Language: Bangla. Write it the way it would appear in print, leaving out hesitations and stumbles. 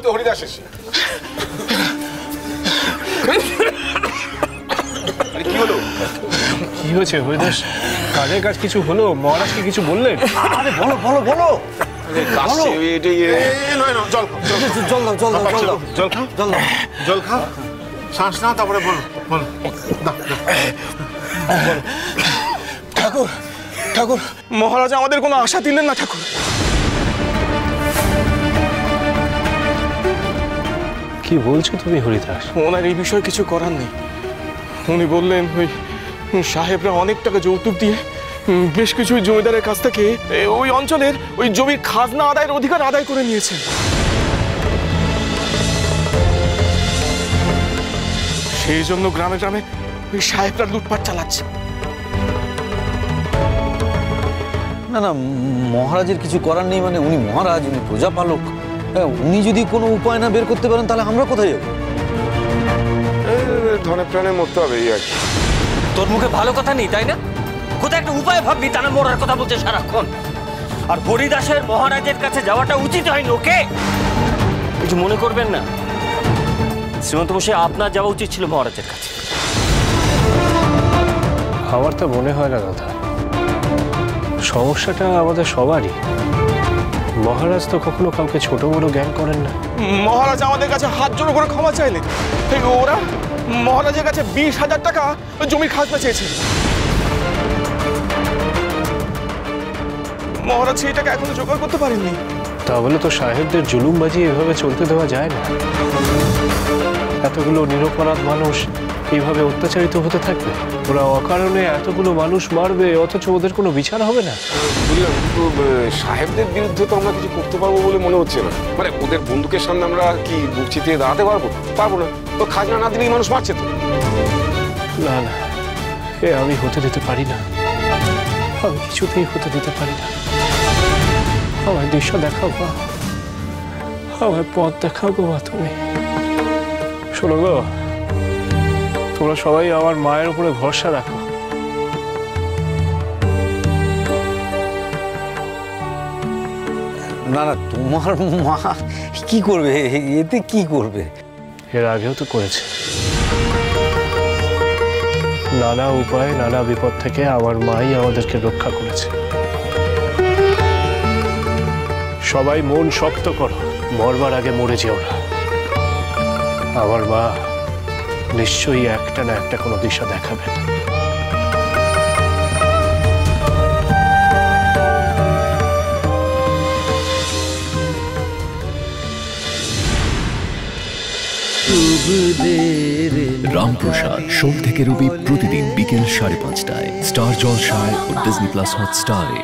ওই তো হরিদাস এসে। কি হলো? কি হয়েছে হরিদাস? কাজের কাজ কিছু হলো? মহারাজকে কিছু বললেন? আরে বলো বলো বলো। জল খা, শ্বাস না, তারপরে বলো বলো। ঠাকুর ঠাকুর, মহারাজ আমাদের কোনো আশা দিলেন না ঠাকুর। কি বলছো তুমি হরিদাস? ওনার এই বিষয়ে কিছু করার নেই। উনি বললেন ওই সাহেবরা অনেক টাকা যৌতুক দিয়ে বেশ কিছু জমিদারের কাছ থেকে ওই অঞ্চলের ওই জমির খাজনা আদায়ের অধিকার আদায় করে নিয়েছেন। সেই জন্য গ্রামে গ্রামে ওই সাহেবরা লুটপাট চালাচ্ছে। না না, মহারাজের কিছু করার নেই মানে উনি মহারাজ, উনি প্রজাপালক। উনি যদি কোনো উপায় না বের করতে পারেন তাহলে আমরা কোথায় যাবো? ধনে প্রাণে মরতে হবে এই আর কি। তোর মুখে ভালো কথা নেই তাই না? কোথায় একটা উপায় ভাববি, তা না মরার কথা বলছে সারাক্ষণ। আর হরিদাসের মহারাজের কাছে যাওয়াটা উচিত হয়নি ওকে। কিছু মনে করবেন না শ্রীমন্ত মশাই, আপনার যাওয়া উচিত ছিল মহারাজের কাছে। আমার তো মনে হয় না দাদা, সমস্যাটা আমাদের সবারই। মহারাজ তো কখনো কাউকে ছোট বড় জ্ঞান করেন না। মহারাজ আমাদের কাছে হাত জোড়ো করে ক্ষমা চাইলেন। ওরা মহারাজের কাছে 20,000 টাকা জমির খাজনা চেয়েছিল। মহারাজ সেই টাকা এখনো জোগাড় করতে পারেননি। তাহলে তো সাহেবদের জুলুমবাজি এভাবে চলতে দেওয়া যায় না। এতগুলো নিরপরাধ মানুষ এইভাবে অত্যাচারিত হতে থাকবে? ওরা অকারণে এতগুলো মানুষ মারবে অথচ ওদের কোনো বিচার হবে না? বুঝলাম, কিন্তু সাহেবদের বিরুদ্ধে তো আমরা কিছু করতে পারবো বলে মনে হচ্ছে না। মানে ওদের বন্দুকের সামনে আমরা কি বুক চিতিয়ে দাঁড়াতে পারবো না। তো খাজনা না দিলেই মানুষ মারছে তো। না না, এ আমি হতে দিতে পারি না। আমি কিছুতেই হতে দিতে পারি না। আমায় দৃশ্য দেখাও মা, আমায় পথ দেখাও গো মা। তুমি শোনো গো, তোমরা সবাই আমার মায়ের উপরে ভরসা রাখো। না না, তোমার মা কি করবে? এতে কি করবে? এর আগেও তো করেছে। নানা উপায়ে নানা বিপদ থেকে আমার মাই আমাদেরকে রক্ষা করেছে। সবাই মন শক্ত করো, মরবার আগে মরে যেও না। আমার মা নিশ্চয়ই একটা না একটা কোনো দিশা দেখাবেন। রামপ্রসাদ সোম থেকে রবি প্রতিদিন বিকেল 5:30টায় স্টার জলসায় ও ডিজনি প্লাস হটস্টারে।